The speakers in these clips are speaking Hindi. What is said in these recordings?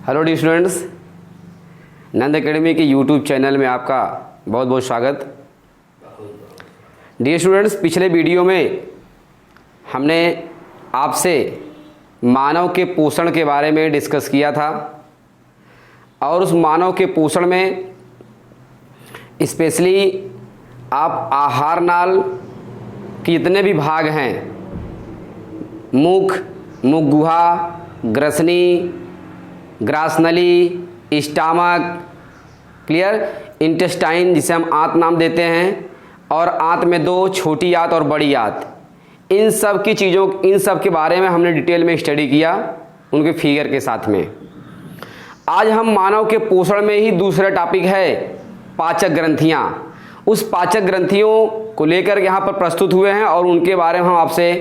हेलो डी स्टूडेंट्स, नंद एकेडमी के यूट्यूब चैनल में आपका बहुत बहुत स्वागत। डी स्टूडेंट्स, पिछले वीडियो में हमने आपसे मानव के पोषण के बारे में डिस्कस किया था और उस मानव के पोषण में स्पेशली आप आहार नाल के जितने भी भाग हैं, मुख गुहा, ग्रसनी, ग्रासनली, स्टामक, क्लियर, इंटेस्टाइन जिसे हम आंत नाम देते हैं, और आंत में दो, छोटी आंत और बड़ी आंत, इन सब की चीज़ों, इन सब के बारे में हमने डिटेल में स्टडी किया उनके फिगर के साथ में। आज हम मानव के पोषण में ही दूसरा टॉपिक है पाचक ग्रंथियाँ। उस पाचक ग्रंथियों को लेकर यहाँ पर प्रस्तुत हुए हैं और उनके बारे में हम आपसे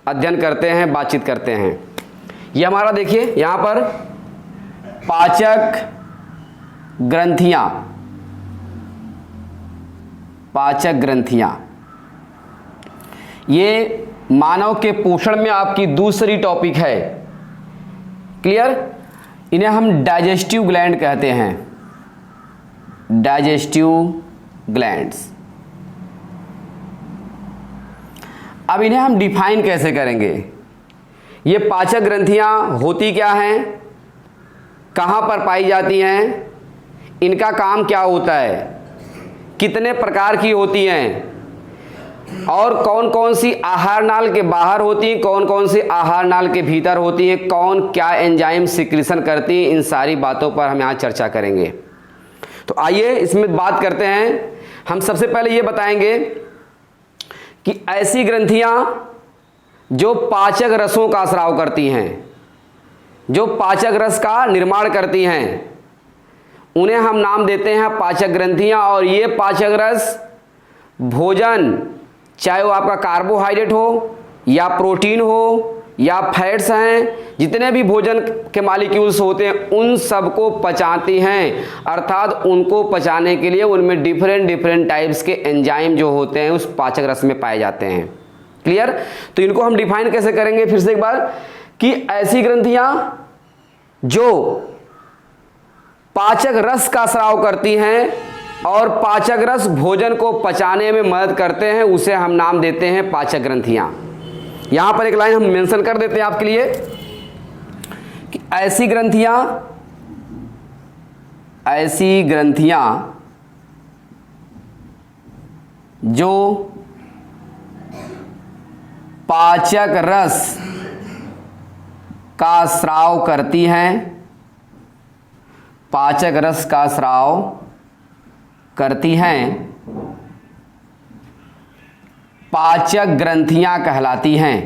अध्ययन करते हैं, बातचीत करते हैं। ये हमारा देखिए यहाँ पर पाचक ग्रंथियां, पाचक ग्रंथियां, ये मानव के पोषण में आपकी दूसरी टॉपिक है। क्लियर? इन्हें हम डाइजेस्टिव ग्लैंड कहते हैं, डाइजेस्टिव ग्लैंड्स। अब इन्हें हम डिफाइन कैसे करेंगे? ये पाचक ग्रंथियां होती क्या हैं, कहाँ पर पाई जाती हैं, इनका काम क्या होता है, कितने प्रकार की होती हैं और कौन कौन सी आहार नाल के बाहर होती हैं, कौन कौन सी आहार नाल के भीतर होती हैं, कौन क्या एंजाइम सिक्रीशन करती हैं, इन सारी बातों पर हम यहाँ चर्चा करेंगे। तो आइए इसमें बात करते हैं। हम सबसे पहले ये बताएंगे कि ऐसी ग्रंथियाँ जो पाचक रसों का स्राव करती हैं, जो पाचक रस का निर्माण करती हैं, उन्हें हम नाम देते हैं पाचक ग्रंथियां। और ये पाचक रस भोजन, चाहे वो आपका कार्बोहाइड्रेट हो या प्रोटीन हो या फैट्स हैं, जितने भी भोजन के मॉलिक्यूल्स होते हैं उन सबको पचाती हैं। अर्थात उनको पचाने के लिए उनमें डिफरेंट टाइप्स के एंजाइम जो होते हैं उस पाचक रस में पाए जाते हैं। क्लियर? तो इनको हम डिफाइन कैसे करेंगे फिर से एक बार, कि ऐसी ग्रंथियां जो पाचक रस का स्राव करती हैं और पाचक रस भोजन को पचाने में मदद करते हैं, उसे हम नाम देते हैं पाचक ग्रंथियां। यहां पर एक लाइन हम मेंशन कर देते हैं आपके लिए कि ऐसी ग्रंथियां जो पाचक रस का स्राव करती हैं, पाचक रस का स्राव करती हैं, पाचक ग्रंथियां कहलाती हैं,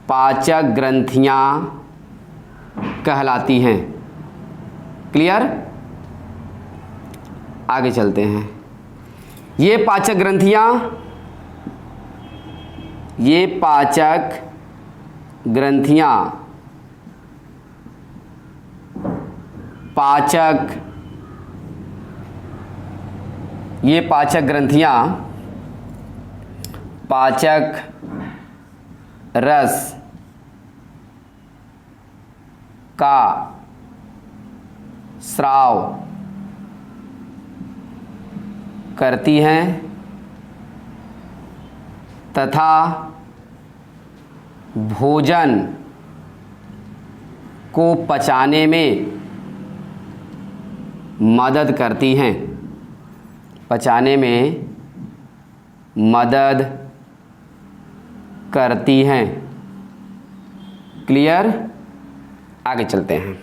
पाचक ग्रंथियां कहलाती हैं। क्लियर? आगे चलते हैं। ये पाचक ग्रंथियां, ये पाचक ग्रंथियां ये पाचक ग्रंथियां पाचक रस का स्राव करती हैं तथा भोजन को पचाने में मदद करती हैं, पचाने में मदद करती हैं। क्लियर? आगे चलते हैं।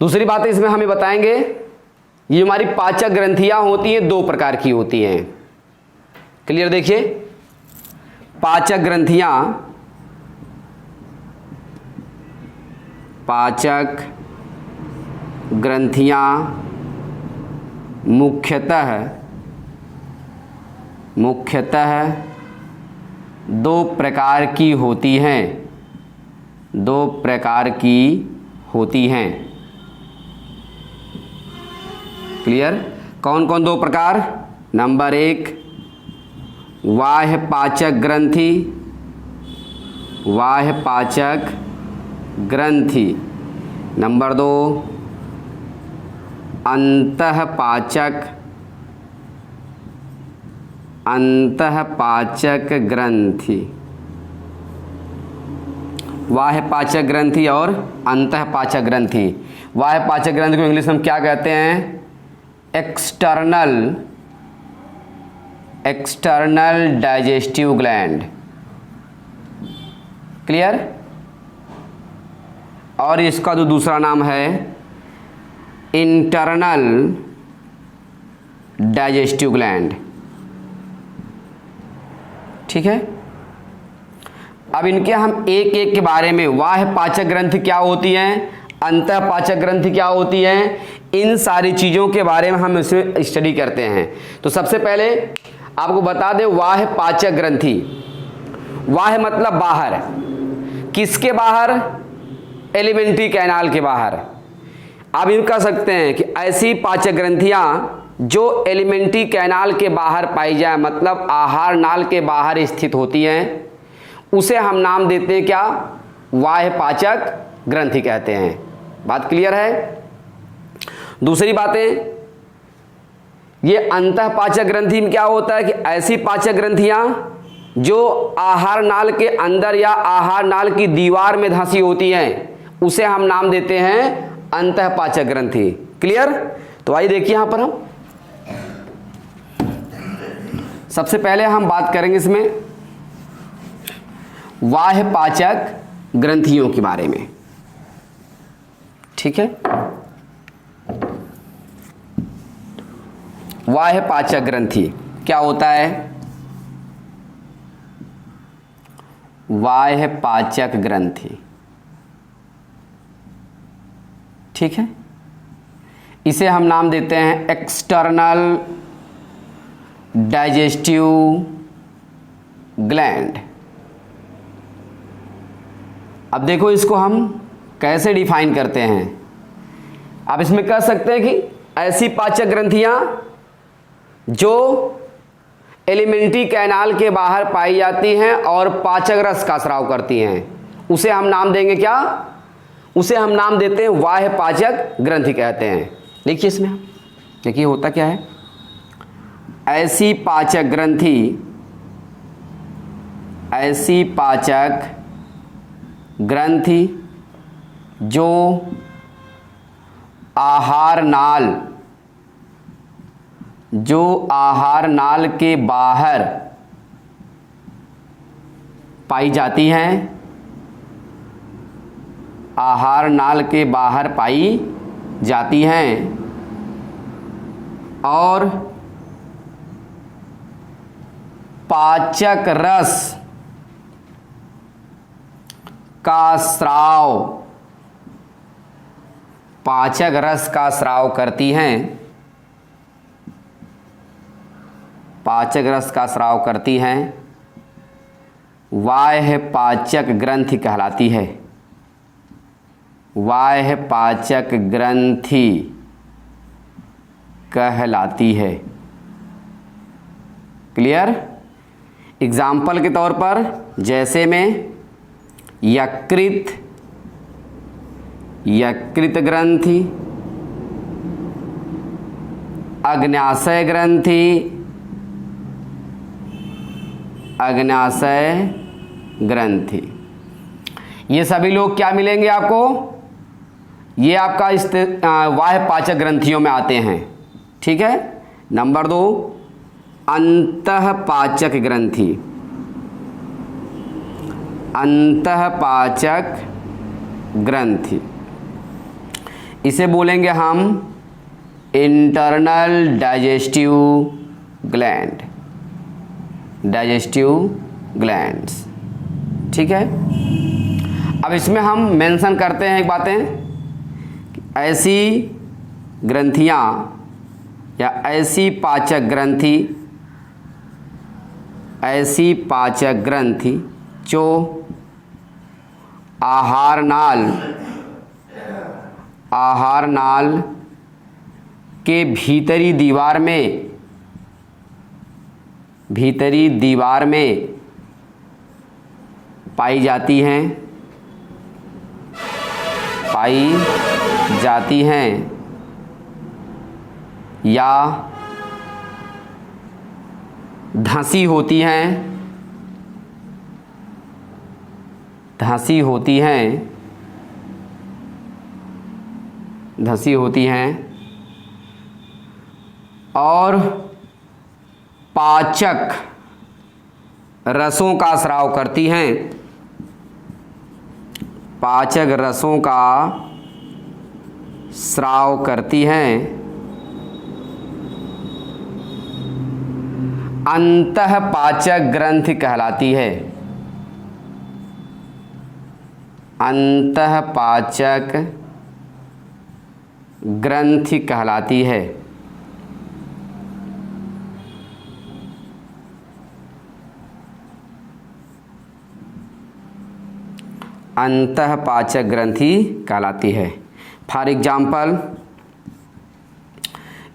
दूसरी बात इसमें हमें बताएंगे, ये हमारी पाचक ग्रंथियां होती हैं, दो प्रकार की होती हैं। क्लियर? देखिए, पाचक ग्रंथियां मुख्यतः दो प्रकार की होती हैं, क्लियर? कौन कौन दो प्रकार? नंबर 1 बाह्य पाचक ग्रंथि, बाह्य पाचक ग्रंथि। नंबर 2 अंतःपाचक ग्रंथि। बाह्यपाचक ग्रंथि और अंतःपाचक ग्रंथि। बाह्यपाचक ग्रंथि को इंग्लिश में क्या कहते हैं? External digestive gland. क्लियर? और इसका जो दूसरा नाम है इंटरनल डाइजेस्टिव ग्लैंड। ठीक है, अब इनके हम एक एक के बारे में, बाह्यपाचक ग्रंथि क्या होती हैं, अंतःपाचक ग्रंथि क्या होती है, इन सारी चीज़ों के बारे में हम इसमें स्टडी करते हैं। तो सबसे पहले आपको बता दें, बाह्यपाचक ग्रंथि। बाह्य मतलब बाहर। किसके बाहर? एलिमेंट्री कैनाल के बाहर। आप यूँ कह सकते हैं कि ऐसी पाचक ग्रंथियाँ जो एलिमेंट्री कैनाल के बाहर पाई जाए, मतलब आहार नाल के बाहर स्थित होती हैं, उसे हम नाम देते हैं क्या? बाह्यपाचक ग्रंथि कहते हैं। बात क्लियर है? दूसरी बातें, ये अंतःपाचक ग्रंथि में क्या होता है कि ऐसी पाचक ग्रंथियां जो आहार नाल के अंदर या आहार नाल की दीवार में धंसी होती हैं, उसे हम नाम देते हैं अंतःपाचक ग्रंथि। क्लियर? तो आइए देखिए, यहां पर हम सबसे पहले हम बात करेंगे इसमें बाह्यपाचक ग्रंथियों के बारे में। ठीक है, बाह्यपाचक ग्रंथि क्या होता है? बाह्यपाचक ग्रंथि, ठीक है, इसे हम नाम देते हैं एक्सटर्नल डाइजेस्टिव ग्लैंड। अब देखो, इसको हम कैसे डिफाइन करते हैं। आप इसमें कह सकते हैं कि ऐसी पाचक ग्रंथियां जो एलिमेंट्री कैनाल के बाहर पाई जाती हैं और पाचक रस का स्राव करती हैं, उसे हम नाम देंगे क्या? उसे हम नाम देते हैं बाह्यपाचक ग्रंथि कहते हैं। देखिए इसमें, देखिए होता क्या है। ऐसी पाचक ग्रंथि जो आहार नाल के बाहर पाई जाती हैं, आहार नाल के बाहर पाई जाती हैं और पाचक रस का स्राव करती हैं, पाचक रस का स्राव करती हैं, बाह्यपाचक ग्रंथि कहलाती है। बाह्यपाचक ग्रंथि कहलाती है। क्लियर? एग्जाम्पल के तौर पर जैसे में यकृत ग्रंथि, अग्न्याशय ग्रंथि, ये सभी लोग क्या मिलेंगे आपको? ये आपका बाह्यपाचक ग्रंथियों में आते हैं। ठीक है। नंबर 2 अंतःपाचक ग्रंथि। अंतःपाचक ग्रंथि इसे बोलेंगे हम इंटरनल डाइजेस्टिव ग्लैंड्स। ठीक है। अब इसमें हम मेंशन करते हैं एक बातें, ऐसी ग्रंथियां या ऐसी पाचक ग्रंथि जो आहार नाल के भीतरी दीवार में पाई जाती हैं पाई जाती हैं या धंसी होती हैं, धंसी होती हैं और पाचक रसों का स्राव करती हैं, पाचक रसों का स्राव करती हैं, अंतःपाचक ग्रंथि कहलाती है, अंतःपाचक ग्रंथि कहलाती है। अंतःपाचक ग्रंथि कहलाती है। फॉर एग्जाम्पल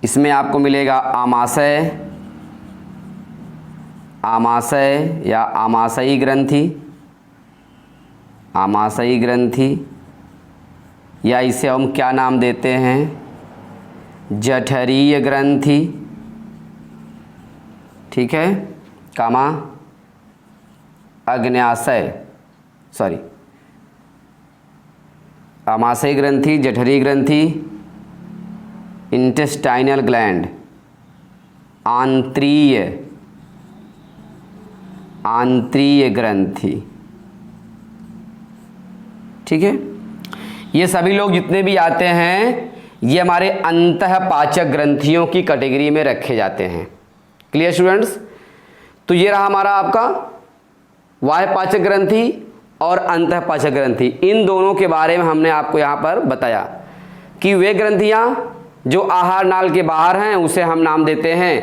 इसमें आपको मिलेगा आमाशय, आमाशय या आमाशयी ग्रंथि, आमाशयी ग्रंथि, या इसे हम क्या नाम देते हैं, जठरीय ग्रंथि, ठीक है, कामा अग्न्याशय, सॉरी, आमाशयी ग्रंथि, जठरीय ग्रंथि, इंटेस्टाइनल ग्लैंड, आंत्रीय, आंत्रीय ग्रंथि, ठीक है। ये सभी लोग जितने भी आते हैं ये हमारे अंतःपाचक ग्रंथियों की कैटेगरी में रखे जाते हैं। Clear students? तो ये रहा हमारा आपका बाह्यपाचक ग्रंथि और अंतःपाचक ग्रंथि। इन दोनों के बारे में हमने आपको यहाँ पर बताया कि वे ग्रंथियाँ जो आहार नाल के बाहर हैं उसे हम नाम देते हैं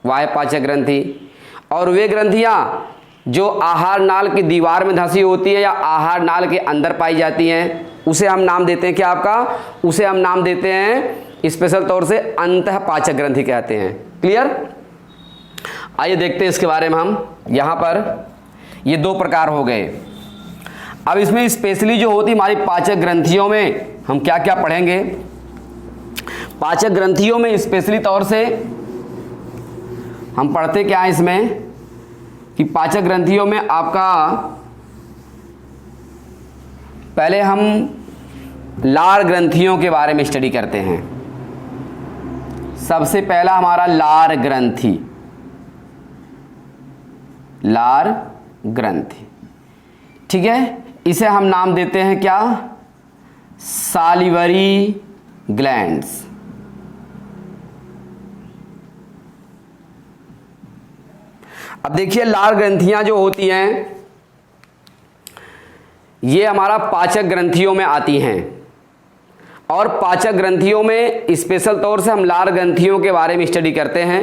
बाह्यपाचक ग्रंथि, और वे ग्रंथियाँ जो आहार नाल की दीवार में धंसी होती है या आहार नाल के अंदर पाई जाती हैं उसे हम नाम देते हैं क्या आपका, उसे हम नाम देते हैं स्पेशल तौर से अंतःपाचक ग्रंथि कहते हैं। क्लियर? आइए देखते हैं इसके बारे में। हम यहाँ पर ये दो प्रकार हो गए। अब इसमें स्पेशली जो होती हमारी पाचक ग्रंथियों में हम क्या क्या पढ़ेंगे। पाचक ग्रंथियों में स्पेशली तौर से हम पढ़ते क्या है इसमें कि पाचक ग्रंथियों में आपका पहले हम लार ग्रंथियों के बारे में स्टडी करते हैं। सबसे पहला हमारा लार ग्रंथि, लार ग्रंथि, ठीक है। इसे हम नाम देते हैं क्या, सालिवरी ग्लैंड्स। अब देखिए लार ग्रंथियां जो होती हैं ये हमारा पाचक ग्रंथियों में आती हैं, और पाचक ग्रंथियों में स्पेशल तौर से हम लार ग्रंथियों के बारे में स्टडी करते हैं।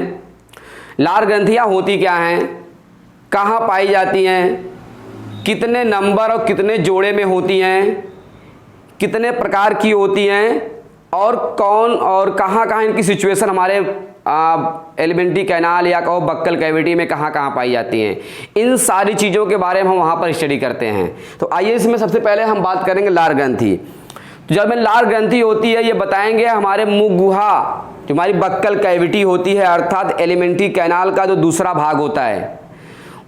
लार ग्रंथियां होती क्या हैं, कहाँ पाई जाती हैं, कितने नंबर और कितने जोड़े में होती हैं, कितने प्रकार की होती हैं, और कौन और कहाँ कहाँ इनकी सिचुएशन हमारे एलिमेंट्री कैनाल या कहो बक्कल कैविटी में कहाँ कहाँ पाई जाती हैं। इन सारी चीज़ों के बारे में हम वहाँ पर स्टडी करते हैं। तो आइए इसमें सबसे पहले हम बात करेंगे लार ग्रंथि। तो जब में लार ग्रंथि होती है ये बताएंगे हमारे मुख गुहा जो हमारी बक्कल कैविटी होती है, अर्थात एलिमेंट्री कैनाल का जो दूसरा भाग होता है,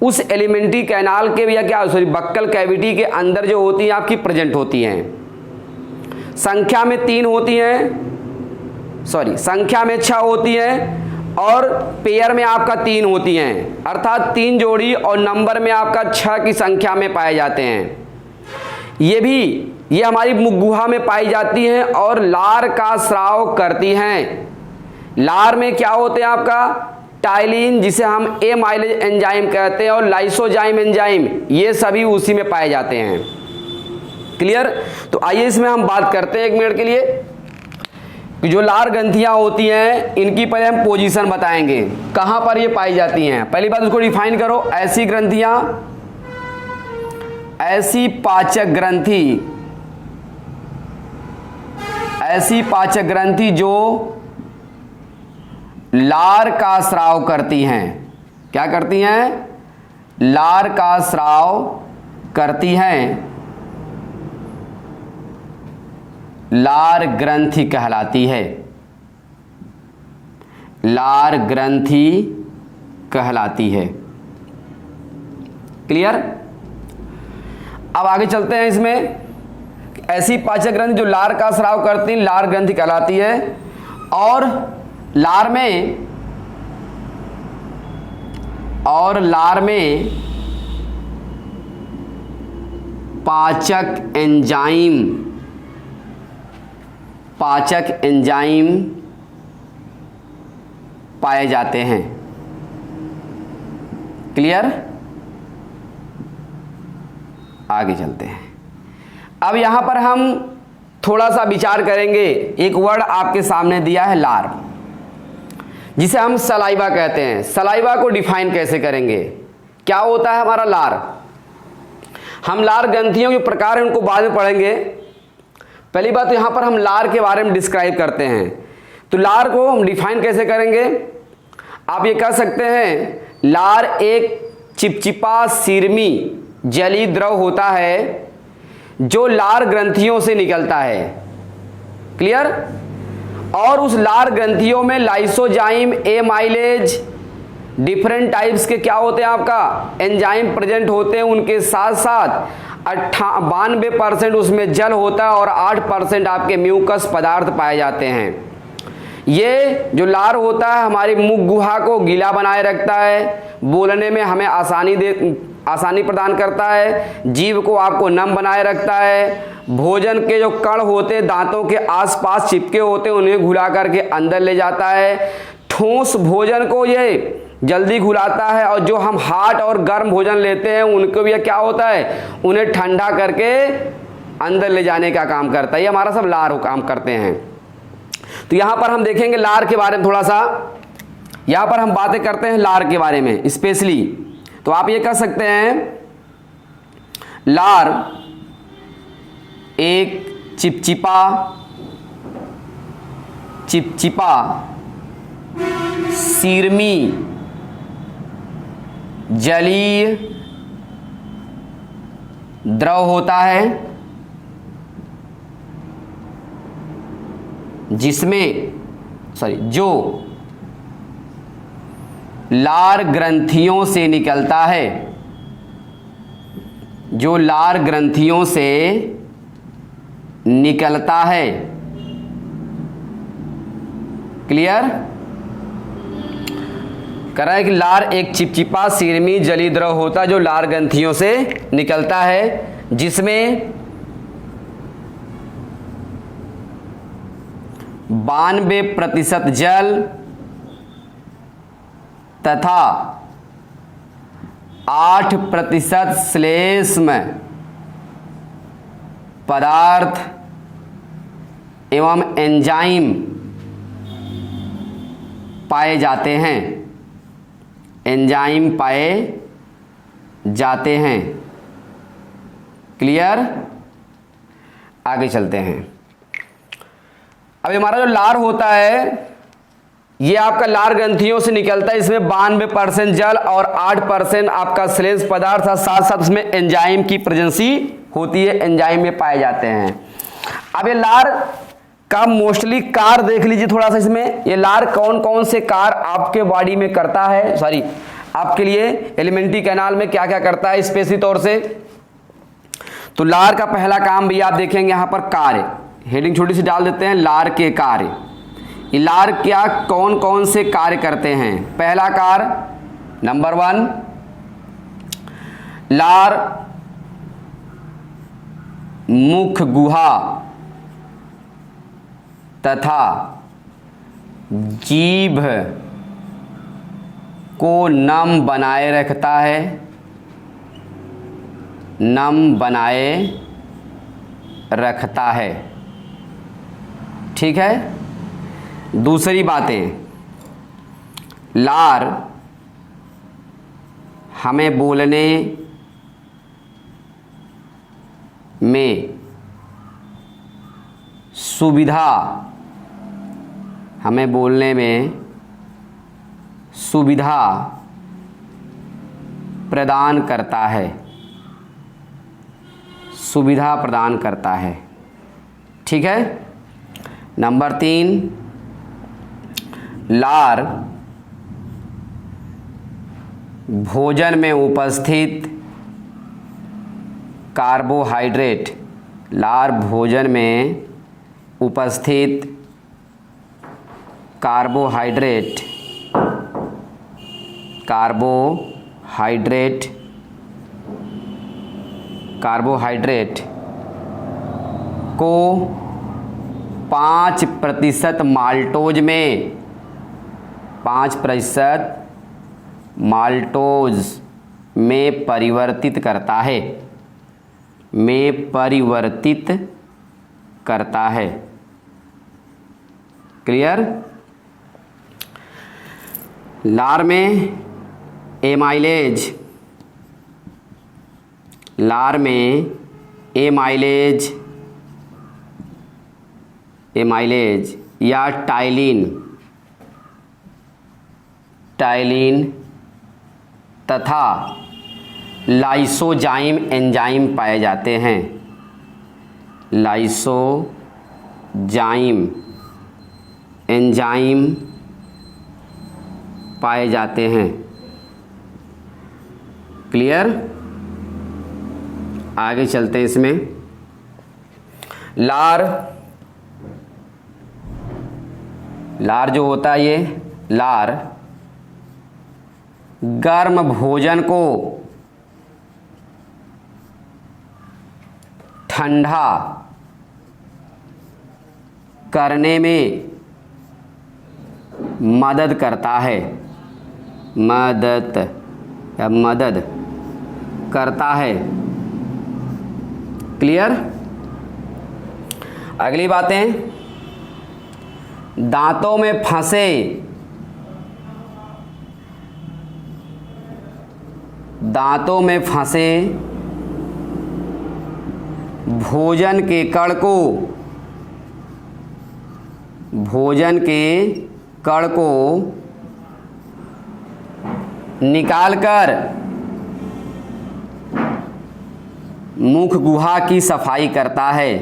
उस एलिमेंट्री कैनाल के या क्या सॉरी बक्कल कैविटी के अंदर जो होती हैं आपकी प्रेजेंट होती हैं। संख्या में 3 होती हैं, सॉरी संख्या में 6 होती हैं, और पेयर में आपका 3 होती हैं, अर्थात 3 जोड़ी, और नंबर में आपका 6 की संख्या में पाए जाते हैं। ये हमारी मुख गुहा में पाई जाती हैं और लार का स्राव करती हैं। लार में क्या होते हैं आपका टाइलिन, जिसे हम एमाइलेज एंजाइम कहते हैं, और लाइसोजाइम एंजाइम, ये सभी उसी में पाए जाते हैं। क्लियर? तो आइए इसमें हम बात करते हैं 1 मिनट के लिए कि जो लार ग्रंथियां होती हैं इनकी पहले हम पोजीशन बताएंगे, कहां पर ये पाई जाती हैं। पहली बात उसको डिफाइन करो। ऐसी ग्रंथियां, ऐसी पाचक ग्रंथि, ऐसी पाचक ग्रंथि जो लार का स्राव करती हैं। क्या करती हैं? लार का स्राव करती हैं। लार ग्रंथि कहलाती है, लार ग्रंथि कहलाती है। क्लियर? अब आगे चलते हैं। इसमें ऐसी पाचक ग्रंथि जो लार का स्राव करती हैं लार ग्रंथि कहलाती है। और लार में पाचक एंजाइम पाए जाते हैं। क्लियर? आगे चलते हैं। अब यहां पर हम थोड़ा सा विचार करेंगे। एक वर्ड आपके सामने दिया है लार, जिसे हम सलाइवा कहते हैं। सलाइवा को डिफाइन कैसे करेंगे? क्या होता है हमारा लार? हम लार ग्रंथियों के प्रकार हैं उनको बाद में पढ़ेंगे। पहली बात तो यहां पर हम लार के बारे में डिस्क्राइब करते हैं। तो लार को हम डिफाइन कैसे करेंगे? आप ये कह सकते हैं लार एक चिपचिपा सिरमी जलीय द्रव होता है जो लार ग्रंथियों से निकलता है। क्लियर? और उस लार ग्रंथियों में लाइसोजाइम, एमाइलेज, डिफरेंट टाइप्स के क्या होते हैं आपका एंजाइम प्रेजेंट होते हैं। उनके साथ साथ 92% उसमें जल होता है और 8% आपके म्यूकस पदार्थ पाए जाते हैं। ये जो लार होता है हमारी मुख गुहा को गीला बनाए रखता है, बोलने में हमें आसानी प्रदान करता है, जीभ को आपको नम बनाए रखता है। भोजन के जो कण होते दांतों के आसपास चिपके होते हैं उन्हें घुला करके अंदर ले जाता है। ठोस भोजन को ये जल्दी घुलाता है और जो हम हार्ड और गर्म भोजन लेते हैं उनको भी क्या होता है उन्हें ठंडा करके अंदर ले जाने का काम करता है। ये हमारा सब लार काम करते हैं। तो यहां पर हम देखेंगे लार के बारे में थोड़ा सा। यहां पर हम बातें करते हैं लार के बारे में स्पेशली। तो आप ये कह सकते हैं लार एक चिपचिपा सीरमी जलीय द्रव होता है जो लार ग्रंथियों से निकलता है, जो लार ग्रंथियों से निकलता है। क्लियर? कह रहा है कि लार एक चिपचिपा सीरमी जलीय द्रव होता है जो लार ग्रंथियों से निकलता है, जिसमें 92% जल तथा 8% श्लेष्म पदार्थ एवं एंजाइम पाए जाते हैं। एंजाइम पाए जाते हैं। क्लियर? आगे चलते हैं। अब हमारा जो लार होता है ये आपका लार ग्रंथियों से निकलता है। इसमें 92% जल और 8% आपका श्लेष्म पदार्थ था, साथ साथ इसमें एंजाइम की प्रेजेंसी होती है, एंजाइम में पाए जाते हैं। अब ये लार का मोस्टली कार देख लीजिए थोड़ा सा। इसमें ये लार कौन कौन से कार आपके बॉडी में करता है, सॉरी आपके लिए एलिमेंट्री कैनाल में क्या क्या करता है स्पेशली तौर से। तो लार का पहला काम भी आप देखेंगे यहां पर कार्य, हेडिंग छोटी सी डाल देते हैं लार के कार्य। ये लार क्या कौन कौन से कार्य करते हैं? पहला कार्य नंबर 1, लार मुख गुहा तथा जीभ को नम बनाए रखता है, नम बनाए रखता है। ठीक है। दूसरी बातें, लार हमें बोलने में सुविधा, हमें बोलने में सुविधा प्रदान करता है, सुविधा प्रदान करता है। ठीक है। नंबर 3, लार भोजन में उपस्थित कार्बोहाइड्रेट, लार भोजन में उपस्थित कार्बोहाइड्रेट को 5% माल्टोज में परिवर्तित करता है, क्लियर। लार में एमाइलेज या टाइलिन तथा लाइसोजाइम एंजाइम पाए जाते हैं। लाइसोजाइम एंजाइम पाए जाते हैं, क्लियर। आगे चलते हैं इसमें। लार जो होता है, ये लार गर्म भोजन को ठंडा करने में मदद करता है, मदद करता है, क्लियर। अगली बातें, दांतों में फंसे भोजन के कण को निकालकर मुख गुहा की सफाई करता है,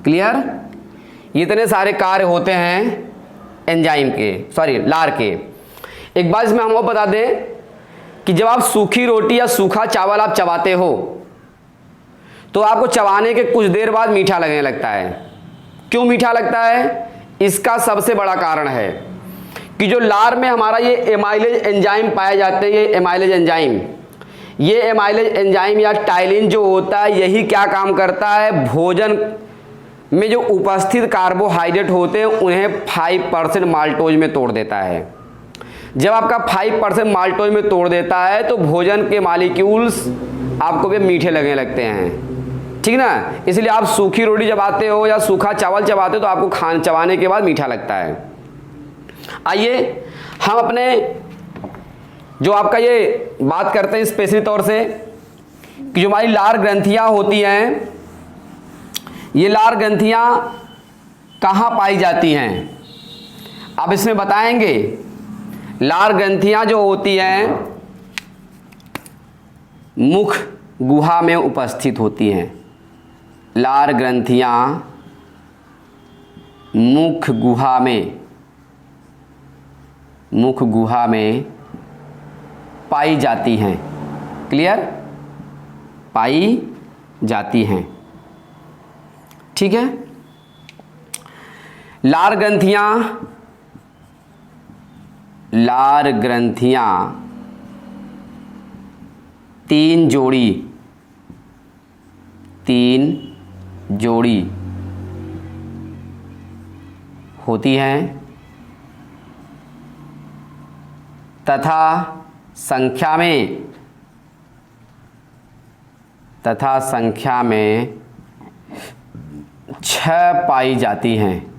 क्लियर। इतने सारे कार्य होते हैं एंजाइम के, लार के। एक बात इसमें हमको बता दें कि जब आप सूखी रोटी या सूखा चावल आप चबाते हो तो आपको चबाने के कुछ देर बाद मीठा लगने लगता है। क्यों मीठा लगता है? इसका सबसे बड़ा कारण है कि जो लार में हमारा ये एमाइलेज एंजाइम पाए जाते हैं, ये एमाइलेज एंजाइम या टाइलिन जो होता है, यही क्या काम करता है, भोजन में जो उपस्थित कार्बोहाइड्रेट होते हैं उन्हें 5% माल्टोज में तोड़ देता है। जब आपका 5% माल्टोज में तोड़ देता है तो भोजन के मॉलिक्यूल्स आपको भी मीठे लगने लगते हैं, ठीक ना। इसलिए आप सूखी रोटी चबाते हो या सूखा चावल चबाते हो तो आपको चबाने के बाद मीठा लगता है। आइए हम अपने जो आपका ये बात करते हैं स्पेशली तौर से कि जो हमारी लार ग्रंथियां होती हैं, ये लार ग्रंथियां कहाँ पाई जाती हैं, अब इसमें बताएंगे। लार ग्रंथियां जो होती हैं मुख गुहा में उपस्थित होती हैं। लार ग्रंथियां मुख गुहा में पाई जाती हैं, क्लियर, पाई जाती हैं, ठीक है। लार ग्रंथियां 3 जोड़ी होती हैं तथा संख्या में 6 पाई जाती हैं,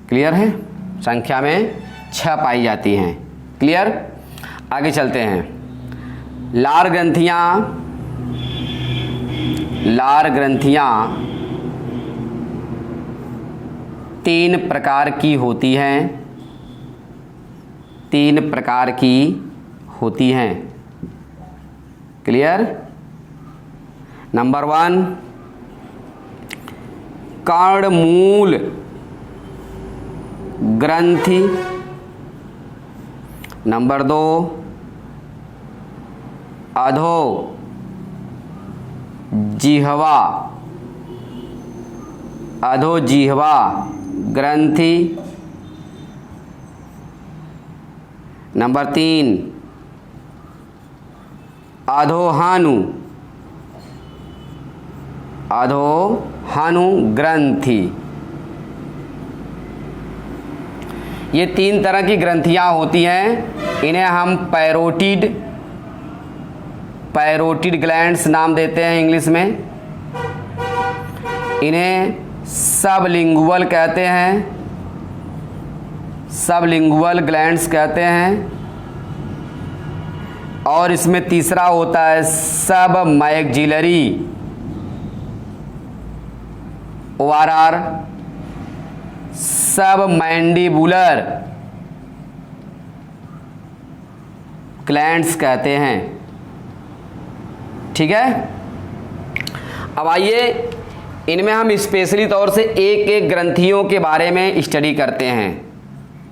क्लियर है। संख्या में 6 पाई जाती हैं, क्लियर। आगे चलते हैं। लार ग्रंथियां तीन प्रकार की होती हैं, तीन प्रकार की होती हैं। क्लियर? नंबर 1 कर्णमूल ग्रंथि, नंबर 2 अधो जिह्वा, अधो जिह्वा ग्रंथि, नंबर 3 अधोहानु, अधोहानु ग्रंथि। ये तीन तरह की ग्रंथियां होती हैं, इन्हें हम पैरोटिड ग्लैंड्स नाम देते हैं इंग्लिश में। इन्हें सबलिंगुअल कहते हैं, सबलिंगुअल ग्लैंड्स कहते हैं। और इसमें तीसरा होता है सबमैक्सिलरी, ORR सबमैंडिबुलर ग्लैंड्स कहते हैं। ठीक है, अब आइए इनमें हम स्पेशली तौर से एक एक ग्रंथियों के बारे में स्टडी करते हैं।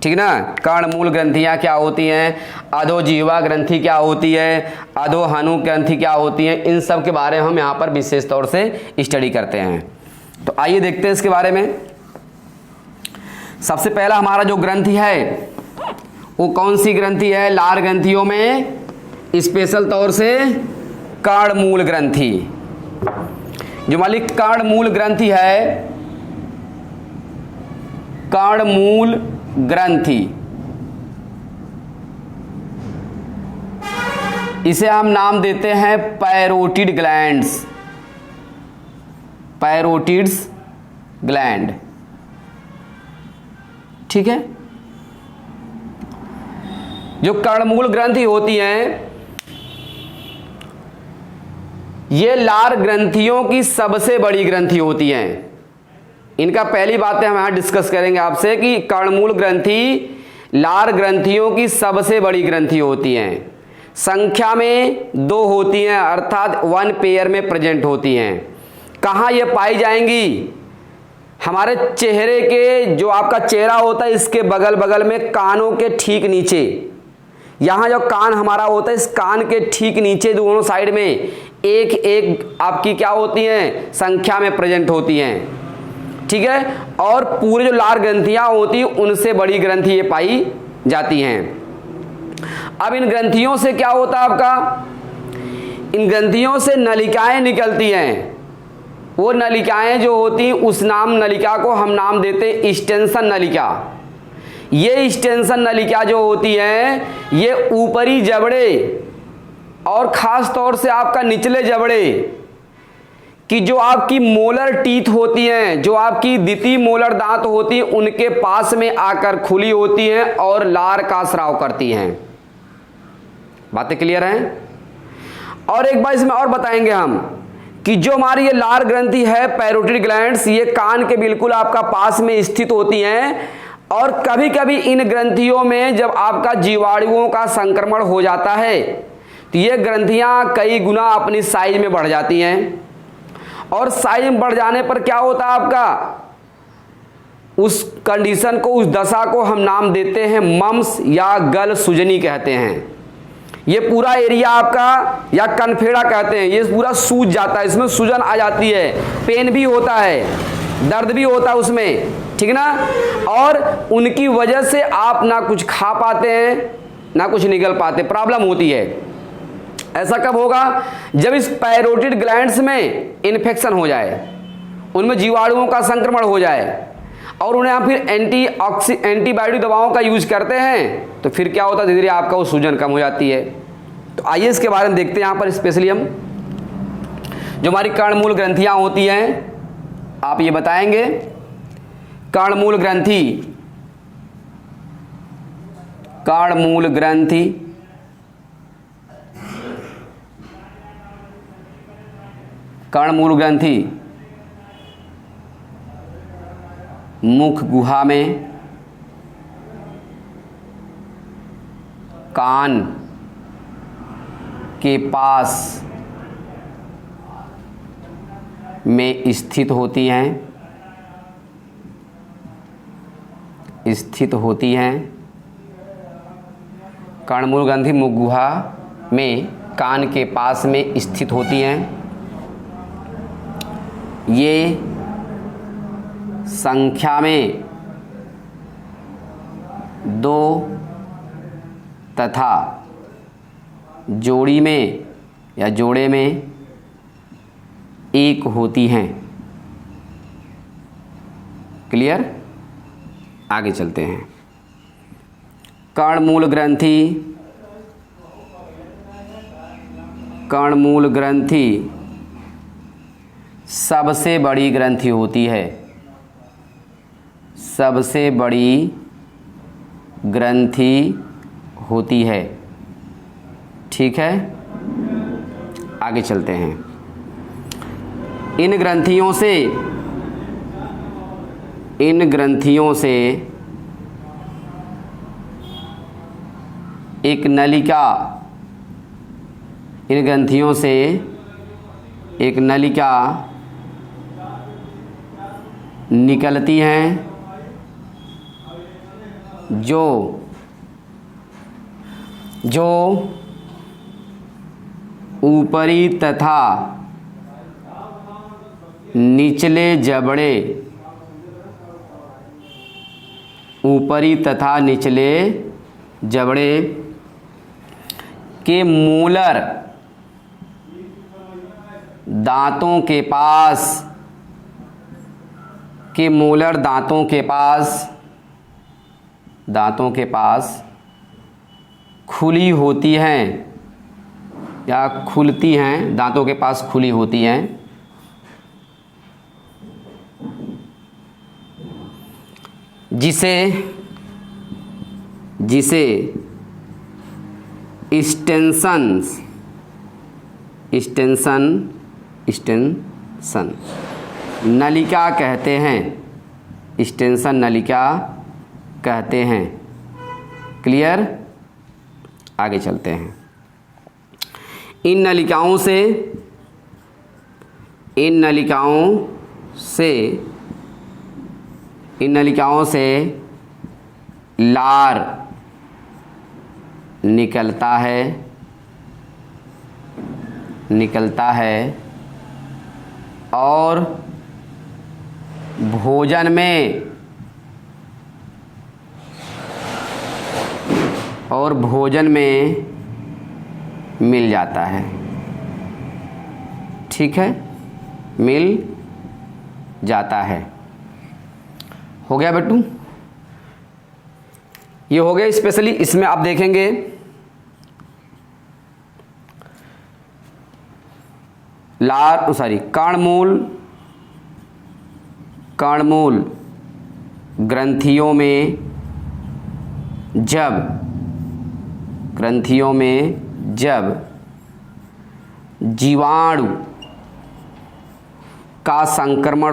ठीक ना, कर्णमूल ग्रंथियां क्या होती हैं, अधोजिह्वा ग्रंथि क्या होती है, अधोहानु ग्रंथि क्या होती है, इन सब के बारे में हम यहाँ पर विशेष तौर से स्टडी करते हैं। तो आइए देखते हैं इसके बारे में। सबसे पहला हमारा जो ग्रंथि है वो कौन सी ग्रंथि है? लार ग्रंथियों में स्पेशल तौर से कर्णमूल ग्रंथि। जो हमारी कर्णमूल ग्रंथि है, कर्णमूल ग्रंथि, इसे हम नाम देते हैं पैरोटिड ग्लैंड्स, पैरोटिड्स ग्लैंड। ठीक है, जो कर्णमूल ग्रंथि होती हैं ये लार ग्रंथियों की सबसे बड़ी ग्रंथि होती हैं। इनका पहली बातें हम यहां डिस्कस करेंगे आपसे कि कर्णमूल ग्रंथि लार ग्रंथियों की सबसे बड़ी ग्रंथि होती हैं। संख्या में 2 होती हैं, अर्थात 1 पेयर में प्रेजेंट होती हैं। कहाँ ये पाई जाएंगी? हमारे चेहरे के, जो आपका चेहरा होता है इसके बगल बगल में कानों के ठीक नीचे, यहाँ जो कान हमारा होता है इस कान के ठीक नीचे दोनों साइड में एक एक आपकी क्या होती हैं, संख्या में प्रेजेंट होती हैं। ठीक है, और पूरे जो लार ग्रंथियां होती हैं उनसे बड़ी ग्रंथि ये पाई जाती हैं। अब इन ग्रंथियों से क्या होता है आपका, इन ग्रंथियों से नलिकाएं निकलती हैं। वो नलिकाएं जो होती हैं उस नलिका को हम नाम देते हैं स्टेंसन नलिका। ये स्टेंसन नलिका जो होती है ये ऊपरी जबड़े और खास तौर से आपका निचले जबड़े कि जो आपकी मोलर टीथ होती हैं, जो आपकी द्वितीय मोलर दांत होती हैं, उनके पास में आकर खुली होती हैं और लार का स्राव करती हैं। बातें क्लियर हैं? और एक बार इसमें और बताएंगे हम कि जो हमारी ये लार ग्रंथि है पैरोटिड ग्लैंड्स, ये कान के बिल्कुल आपका पास में स्थित होती हैं। और कभी कभी इन ग्रंथियों में जब आपका जीवाणुओं का संक्रमण हो जाता है तो ये ग्रंथियां कई गुना अपनी साइज में बढ़ जाती हैं। और साइज में बढ़ जाने पर क्या होता है आपका, उस कंडीशन को, उस दशा को हम नाम देते हैं मम्स या गल सूजनी कहते हैं। ये पूरा एरिया आपका या कनफेड़ा कहते हैं, ये पूरा सूज जाता है, इसमें सूजन आ जाती है, पेन भी होता है, दर्द भी होता है उसमें। ठीक ना, और उनकी वजह से आप ना कुछ खा पाते हैं ना कुछ निकल पाते, प्रॉब्लम होती है। ऐसा कब होगा? जब इस पैरोटिड ग्लैंड्स में इन्फेक्शन हो जाए, उनमें जीवाणुओं का संक्रमण हो जाए और उन्हें हम फिर एंटीबायोटिक दवाओं का यूज करते हैं तो फिर क्या होता है, धीरे धीरे आपका वो सूजन कम हो जाती है। तो आइए इसके बारे में देखते हैं यहाँ पर स्पेशली हम। जो हमारी कर्णमूल ग्रंथियाँ होती हैं आप ये बताएंगे। कर्णमूल ग्रंथि, कर्णमूल ग्रंथि, कर्णमूल ग्रंथि मुख गुहा में, कान के पास में स्थित होती हैं। कर्णमूल ग्रंथि मुख गुहा में कान के पास में स्थित होती हैं। ये संख्या में 2 तथा जोड़ी में या जोड़े में 1 होती हैं। क्लियर? आगे चलते हैं। कर्णमूल ग्रंथि सबसे बड़ी ग्रंथि होती है। सबसे बड़ी ग्रंथि होती है। ठीक है, आगे चलते हैं। इन ग्रंथियों से एक नलिका निकलती हैं जो ऊपरी तथा निचले जबड़े के मूलर दांतों के पास खुली होती हैं या खुलती हैं। दांतों के पास खुली होती हैं। जिसे एक्सटेंशन नलिका कहते हैं। एक्सटेंशन नलिका कहते हैं। क्लियर? आगे चलते हैं। इन नलिकाओं से लार निकलता है और भोजन में मिल जाता है। ठीक है, मिल जाता है। हो गया बेटू? ये हो गया। स्पेशली इसमें आप देखेंगे कर्णमूल ग्रंथियों में जब जीवाणु का संक्रमण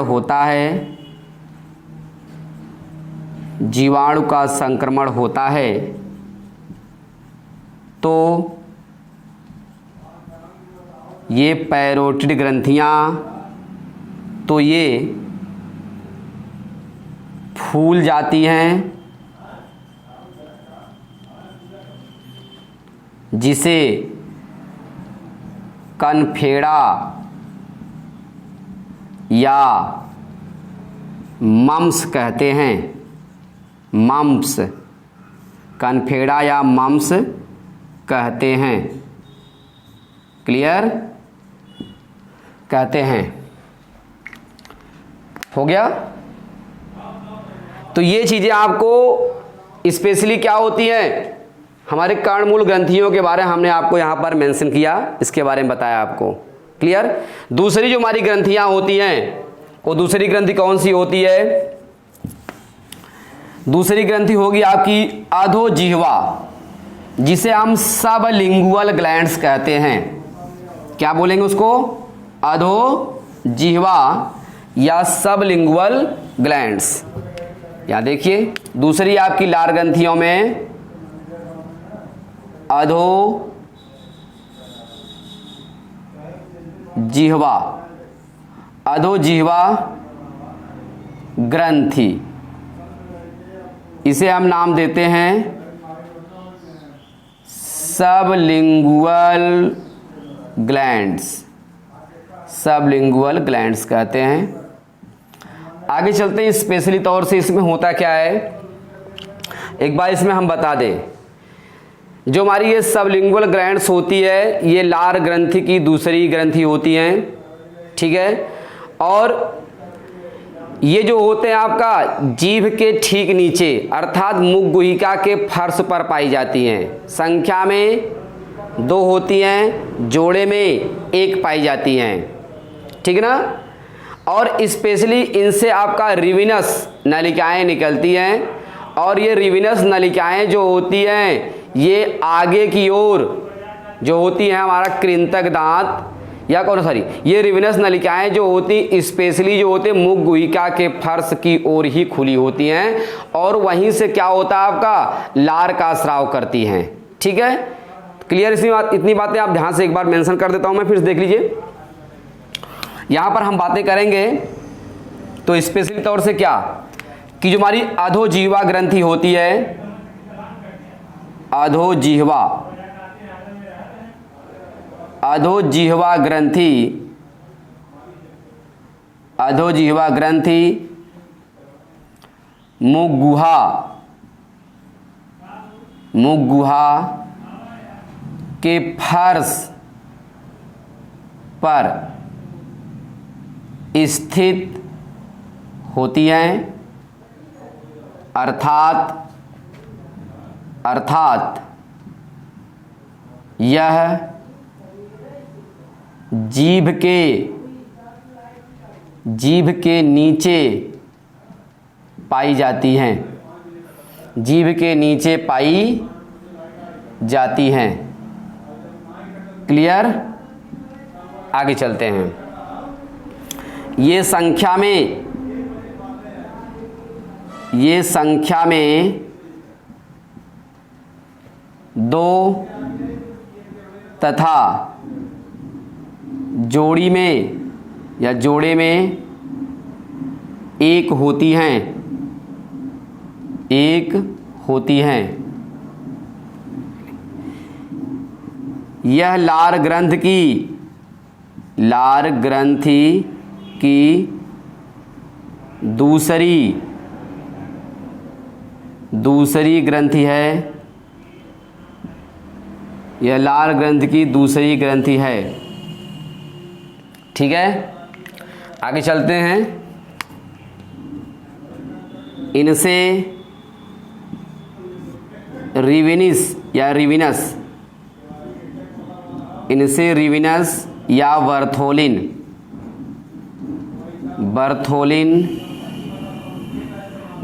होता है तो ये पैरोटिड ग्रंथियां फूल जाती हैं, जिसे कनफेड़ा या मम्स कहते हैं। मम्स, कनफेड़ा या मम्स कहते हैं। क्लियर? कहते हैं। हो गया? तो ये चीज़ें आपको स्पेशली क्या होती हैं, हमारे कर्णमूल ग्रंथियों के बारे में हमने आपको यहाँ पर मेंशन किया, इसके बारे में बताया आपको। क्लियर? दूसरी जो हमारी ग्रंथियाँ होती हैं, वो दूसरी ग्रंथि कौन सी होती है? दूसरी ग्रंथि होगी आपकी अधोजिह्वा, जिसे हम सबलिंगुअल ग्लैंड्स कहते हैं। क्या बोलेंगे उसको? अधोजिह्वा या सबलिंगुअल ग्लैंड्स। यहाँ देखिए दूसरी आपकी लार ग्रंथियों में अधोजिह्वा, अधोजिह्वा ग्रंथि, इसे हम नाम देते हैं सबलिंगुअल ग्लैंड्स, सबलिंगुअल ग्लैंड्स कहते हैं। आगे चलते हैं, स्पेशली तौर से इसमें होता क्या है एक बार इसमें हम बता दें। जो हमारी ये सबलिंगुअल ग्लैंड्स होती है ये लार ग्रंथि की दूसरी ग्रंथि होती हैं, ठीक है। और ये जो होते हैं आपका जीभ के ठीक नीचे अर्थात मुख गुहिका के फर्श पर पाई जाती हैं। संख्या में 2 होती हैं, जोड़े में 1 पाई जाती हैं, ठीक है ना। और स्पेशली इनसे आपका रिविनस नलिकाएं निकलती हैं और ये रिविनस नलिकाएं जो होती हैं ये आगे की ओर जो होती हैं हमारा कृंतक दांत या कौन सॉरी ये रिविनस नलिकाएं जो होती स्पेशली जो होते मुख गुहिका के फर्श की ओर ही खुली होती हैं और वहीं से क्या होता है आपका लार का स्राव करती हैं, ठीक है। क्लियर? इतनी बातें आप ध्यान से एक बार मेंशन कर देता हूं मैं, फिर देख लीजिए। यहां पर हम बातें करेंगे तो स्पेशली तौर से क्या कि जो हमारी अधोजिह्वा ग्रंथि होती है, अधोजिह्वा, अधोजिह्वा ग्रंथि, अधोजिह्वा ग्रंथि मुख गुहा, मुख गुहा के फर्श पर स्थित होती हैं अर्थात यह जीभ के नीचे पाई जाती हैं, जीभ के नीचे पाई जाती हैं। क्लियर? आगे चलते हैं। ये संख्या में 2 तथा जोड़ी में या जोड़े में 1 होती हैं, 1 होती हैं। यह लार ग्रंथि की दूसरी ग्रंथि है, यह लार ग्रंथि की दूसरी ग्रंथि है, ठीक है। आगे चलते हैं। इनसे रिविनस या रिविनस, इनसे रिविनस या बर्थोलिन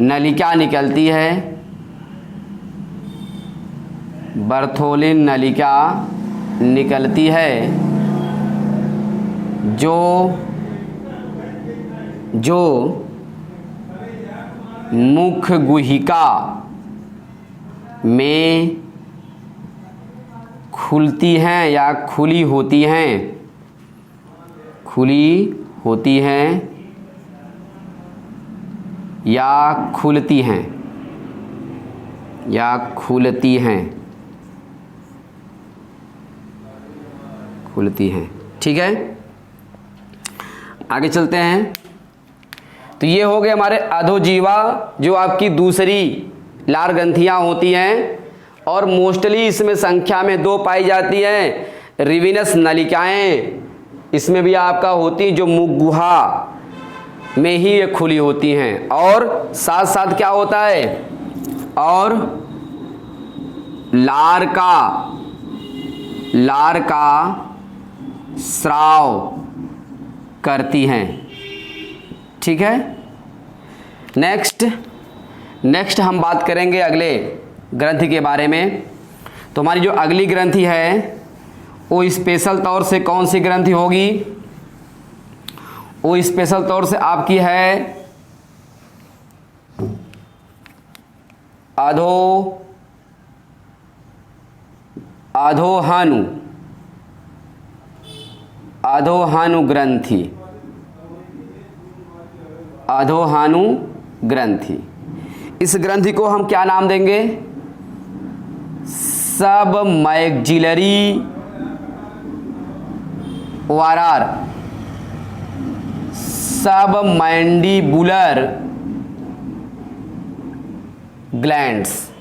नलिका निकलती है, बर्थोलिन नलिका निकलती है जो मुख गुहिका में खुलती हैं या खुली होती हैं, खुली होती हैं या खुलती हैं, या खुलती हैं, खुलती हैं, ठीक है। आगे चलते हैं। तो ये हो गए हमारे अधोजिह्वा जो आपकी दूसरी लार ग्रंथियां होती हैं और मोस्टली इसमें संख्या में 2 पाई जाती हैं। रिविनस नलिकाएं इसमें भी आपका होती जो मुख गुहा में ही ये खुली होती हैं और साथ साथ क्या होता है और लार का स्राव करती हैं, ठीक है। नेक्स्ट हम बात करेंगे अगले ग्रंथि के बारे में। तो हमारी जो अगली ग्रंथि है वो स्पेशल तौर से कौन सी ग्रंथि होगी? वो स्पेशल तौर से आपकी है अधोहानु ग्रंथि, अधोहानु ग्रंथि। इस ग्रंथि को हम क्या नाम देंगे? Submaxillary ORR, submandibular glands.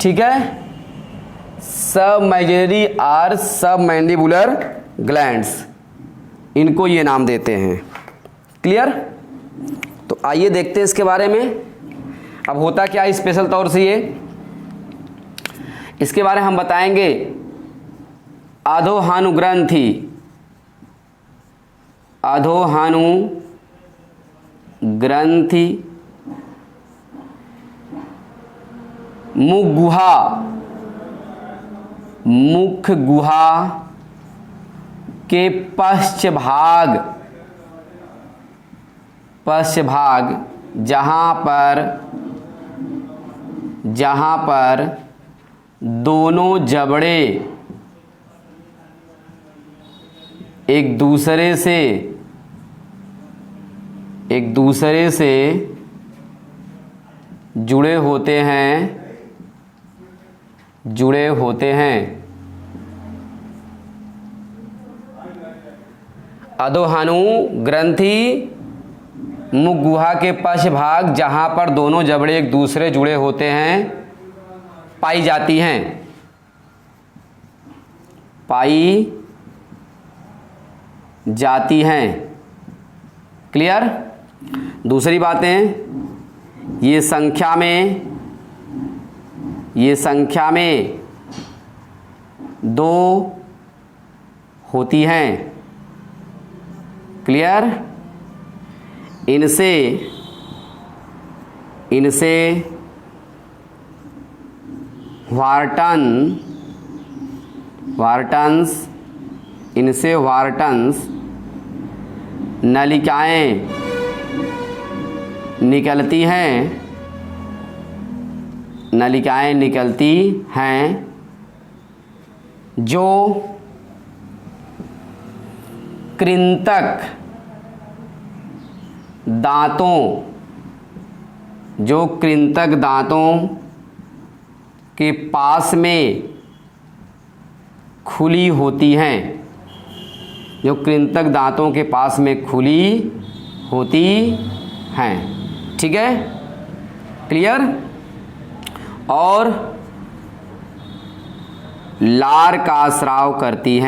ठीक है, सबमैक्सिलरी और सबमैंडिबुलर ग्लैंड्स, इनको ये नाम देते हैं। क्लियर? तो आइए देखते हैं इसके बारे में। अब होता क्या स्पेशल तौर से ये, इसके बारे में हम बताएंगे। अधोहानु ग्रंथि, अधोहानु ग्रंथि मुख गुहा के पश्च भाग जहाँ पर दोनों जबड़े एक दूसरे से जुड़े होते हैं। अधोहानु ग्रंथि मुख गुहा के पश्च भाग जहाँ पर दोनों जबड़े एक दूसरे जुड़े होते हैं पाई जाती हैं। क्लियर? दूसरी बातें, ये संख्या में 2 होती हैं। क्लियर? इनसे वार्टन्स नलिकाएं निकलती हैं जो कृंतक दांतों के पास में खुली होती हैं, जो कृंतक दांतों के पास में खुली होती हैं। ठीक है? क्लियर? और लार का स्राव करती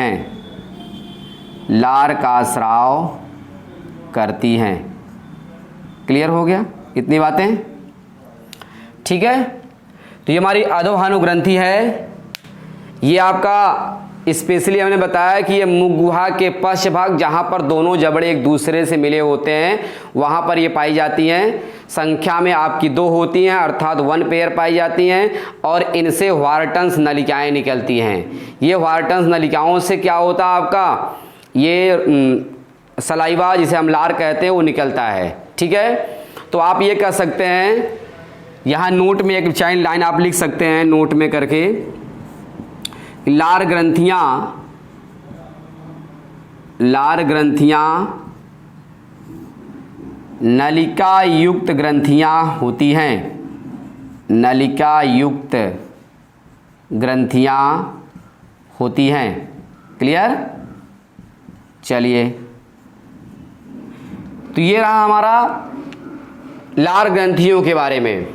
हैं। क्लियर हो गया इतनी बातें? ठीक है, तो ये हमारी अधोहानु ग्रंथि है। ये आपका स्पेशली हमने बताया कि ये मुख गुहा के पश्च भाग जहाँ पर दोनों जबड़े एक दूसरे से मिले होते हैं वहाँ पर ये पाई जाती हैं। संख्या में आपकी 2 होती हैं, अर्थात 1 पेयर पाई जाती हैं, और इनसे वार्टन्स नलिकाएं निकलती हैं। ये वार्टन्स नलिकाओं से क्या होता है आपका, ये सलाइवा जिसे हम लार कहते हैं वो निकलता है। ठीक है, तो आप ये कह सकते हैं, यहाँ नोट में एक चाइल्ड लाइन आप लिख सकते हैं नोट में करके, लार ग्रंथियाँ नलिका युक्त ग्रंथियाँ होती हैं। नलिका युक्त ग्रंथियाँ होती हैं। क्लियर? चलिए, तो ये रहा हमारा लार ग्रंथियों के बारे में।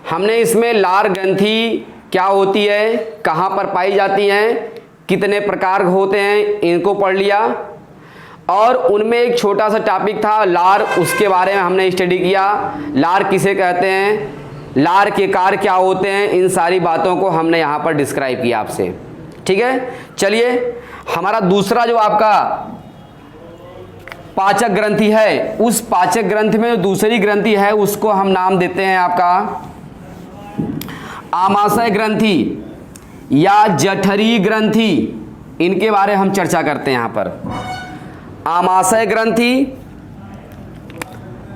हमने इसमें लार ग्रंथि क्या होती है, कहाँ पर पाई जाती हैं, कितने प्रकार होते हैं, इनको पढ़ लिया। और उनमें एक छोटा सा टॉपिक था लार, उसके बारे में हमने स्टडी किया। लार किसे कहते हैं, लार के कार्य क्या होते हैं, इन सारी बातों को हमने यहाँ पर डिस्क्राइब किया आपसे। ठीक है, चलिए हमारा दूसरा जो आपका पाचक ग्रंथि है, उस पाचक ग्रंथि में जो दूसरी ग्रंथि है उसको हम नाम देते हैं आपका आमाशय ग्रंथि या जठरी ग्रंथि। इनके बारे में हम चर्चा करते हैं यहाँ पर। आमाशय ग्रंथि,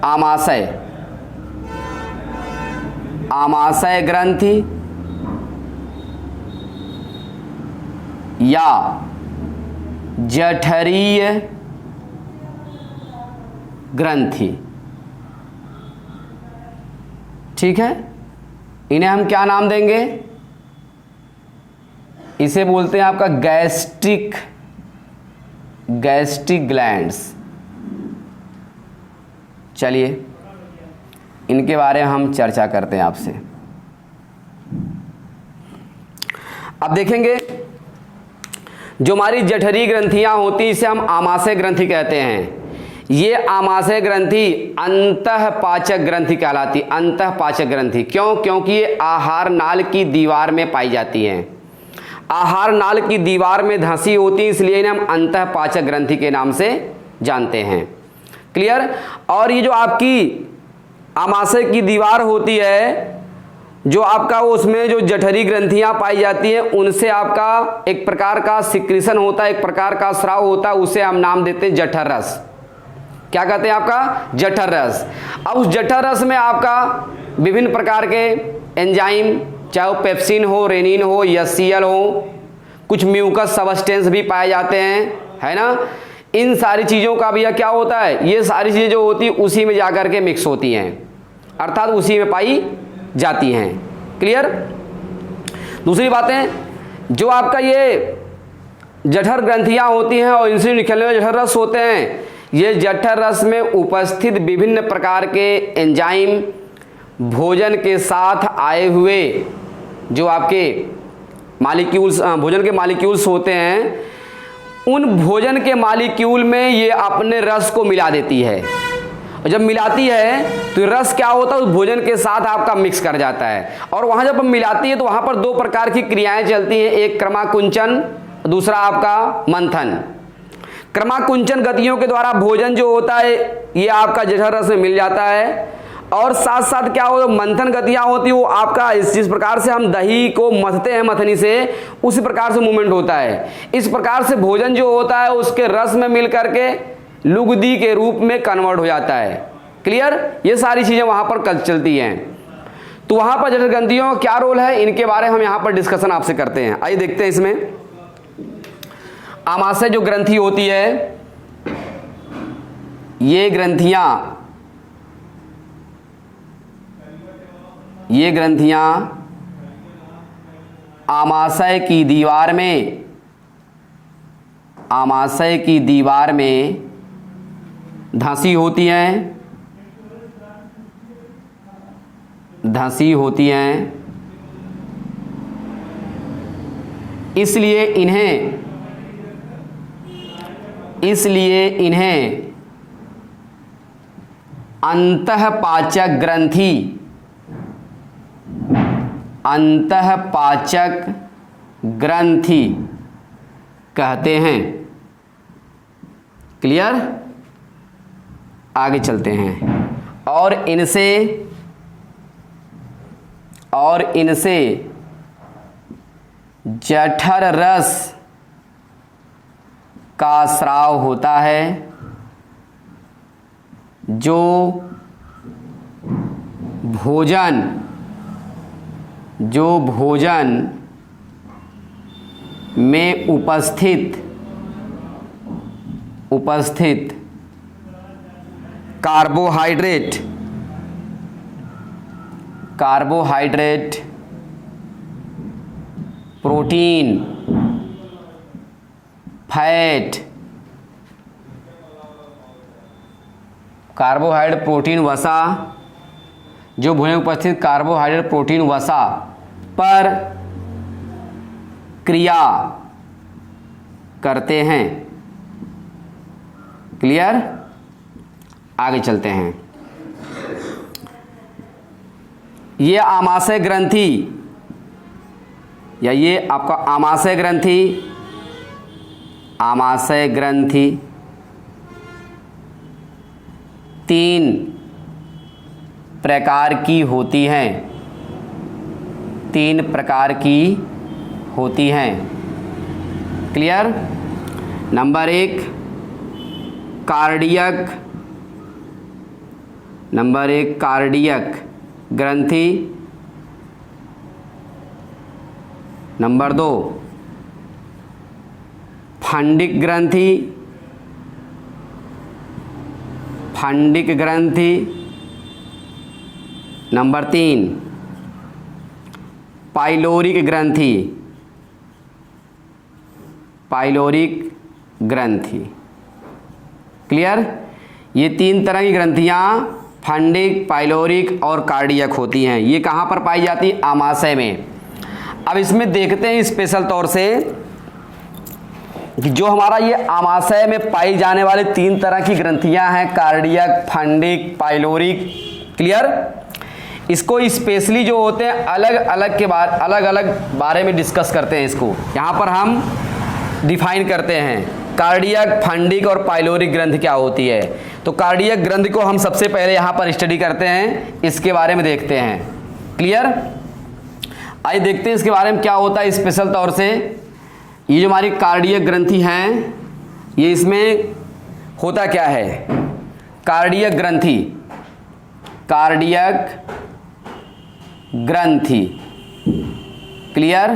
आमाशय आमाशय ग्रंथि या जठरीय ग्रंथि। ठीक है, इन्हें हम क्या नाम देंगे? इसे बोलते हैं आपका गैस्ट्रिक ग्लैंड्स। चलिए इनके बारे में हम चर्चा करते हैं आपसे। अब देखेंगे जो हमारी जठरी ग्रंथियां होती हैं इसे हम आमाशय ग्रंथि कहते हैं। ये आमाशय ग्रंथि अंतःपाचक ग्रंथि कहलाती। अंतःपाचक ग्रंथि क्यों? क्योंकि ये आहार नाल की दीवार में पाई जाती हैं। आहार नाल की दीवार में धंसी होती है, इसलिए इन्हें हम अंतःपाचक ग्रंथि के नाम से जानते हैं। क्लियर? और ये जो आपकी आमाशय की दीवार होती है, जो आपका उसमें जो जठरी ग्रंथियां पाई जाती हैं, उनसे आपका एक प्रकार का सिक्रीशन होता है, एक प्रकार का स्राव होता है, उसे हम नाम देते हैं जठर रस। क्या कहते हैं? आपका जठर रस। अब उस जठर रस में आपका विभिन्न प्रकार के एंजाइम, चाहे वो पेप्सिन हो, रेनिन हो, एचसीएल हो, कुछ म्यूकस सबस्टेंस भी पाए जाते हैं, है ना। इन सारी चीज़ों का भी क्या होता है, ये सारी चीज़ें जो होती उसी में जाकर के मिक्स होती हैं, अर्थात उसी में पाई जाती हैं। क्लियर? दूसरी बातें, जो आपका ये जठर ग्रंथियां होती हैं और इनसे निकलने वाले जठर रस होते हैं, ये जठर रस में उपस्थित विभिन्न प्रकार के एंजाइम भोजन के साथ आए हुए जो आपके मालिक्यूल्स, भोजन के मालिक्यूल्स होते हैं, उन भोजन के मालिक्यूल में ये अपने रस को मिला देती है। और जब मिलाती है तो रस क्या होता है, उस भोजन के साथ आपका मिक्स कर जाता है। और वहाँ जब मिलाती है तो वहाँ पर दो प्रकार की क्रियाएं चलती हैं, एक क्रमाकुंचन, दूसरा आपका मंथन। क्रमाकुंचन गतियों के द्वारा भोजन जो होता है ये आपका जठर रस में मिल जाता है, और साथ साथ क्या हो, मंथन गतियाँ होती है वो आपका जिस प्रकार से हम दही को मथते हैं मथनी से, उसी प्रकार से मूवमेंट होता है। इस प्रकार से भोजन जो होता है उसके रस में मिल करके लुगदी के रूप में कन्वर्ट हो जाता है। क्लियर? ये सारी चीज़ें वहाँ पर कल चलती हैं। तो वहाँ पर जठर ग्रंथियों का क्या रोल है, इनके बारे में हम यहाँ पर डिस्कशन आपसे करते हैं। आइए देखते हैं इसमें। आमाशय जो ग्रंथि होती है, ये ग्रंथियां आमाशय की दीवार में धंसी होती हैं, इसलिए इन्हें अंतःपाचक ग्रंथि कहते हैं। क्लियर? आगे चलते हैं। और इनसे जठर रस का स्राव होता है, जो भोजन में उपस्थित carbohydrate, protein, fat, carbohydrate, protein, वसा, जो भोजन में उपस्थित कार्बोहाइड्रेट, प्रोटीन, वसा पर क्रिया करते हैं। क्लियर? आगे चलते हैं। ये आमाशय ग्रंथि या ये आपका आमाशय ग्रंथि 3 प्रकार की होती हैं। 3 प्रकार की होती हैं। क्लियर? नंबर 1 कार्डियक ग्रंथि, नंबर 2 फंडिक ग्रंथि, फंडिक ग्रंथि। नंबर 3 पाइलोरिक ग्रंथि, पाइलोरिक ग्रंथि। क्लियर? ये 3 तरह की ग्रंथियाँ फंडिक, पाइलोरिक और कार्डियक होती हैं। ये कहाँ पर पाई जाती है? आमाशय में। अब इसमें देखते हैं स्पेशल तौर से कि जो हमारा ये आमाशय में पाई जाने वाले 3 तरह की ग्रंथियां हैं, कार्डियक, फंडिक, पाइलोरिक। क्लियर? इसको स्पेशली जो होते हैं अलग अलग बारे में डिस्कस करते हैं। इसको यहाँ पर हम डिफाइन करते हैं, कार्डियक, फंडिक और पाइलोरिक ग्रंथि क्या होती है। तो कार्डियक ग्रंथि को हम सबसे पहले यहाँ पर स्टडी करते हैं, इसके बारे में देखते हैं। क्लियर? आइए देखते हैं इसके बारे में क्या होता है स्पेशल तौर से। ये जो हमारी कार्डियक ग्रंथि हैं, ये इसमें होता क्या है? कार्डियक ग्रंथि, कार्डियक ग्रंथि। क्लियर?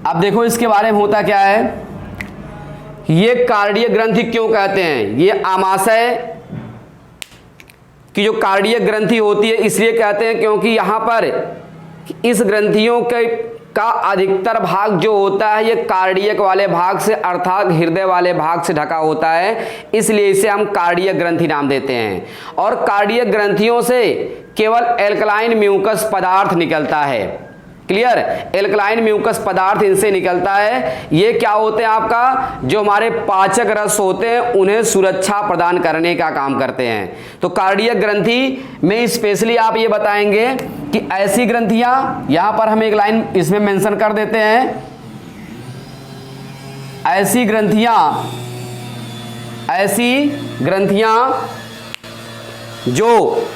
अब देखो इसके बारे में होता क्या है। ये कार्डियक ग्रंथि क्यों कहते हैं? ये आमाशय की जो कार्डियक ग्रंथि होती है इसलिए कहते हैं क्योंकि यहाँ पर इस ग्रंथियों के का अधिकतर भाग जो होता है ये कार्डियक वाले भाग से अर्थात हृदय वाले भाग से ढका होता है, इसलिए इसे हम कार्डियक ग्रंथि नाम देते हैं। और कार्डियक ग्रंथियों से केवल एल्कलाइन म्यूकस पदार्थ निकलता है। क्लियर? एल्कलाइन म्यूकस पदार्थ इनसे निकलता है। ये क्या होते हैं? आपका जो हमारे पाचक रस होते हैं उन्हें सुरक्षा प्रदान करने का काम करते हैं। तो कार्डियक ग्रंथि में स्पेशली आप ये बताएंगे कि ऐसी ग्रंथियां, यहां पर हम एक लाइन इसमें मेंशन कर देते हैं, ऐसी ग्रंथियां जो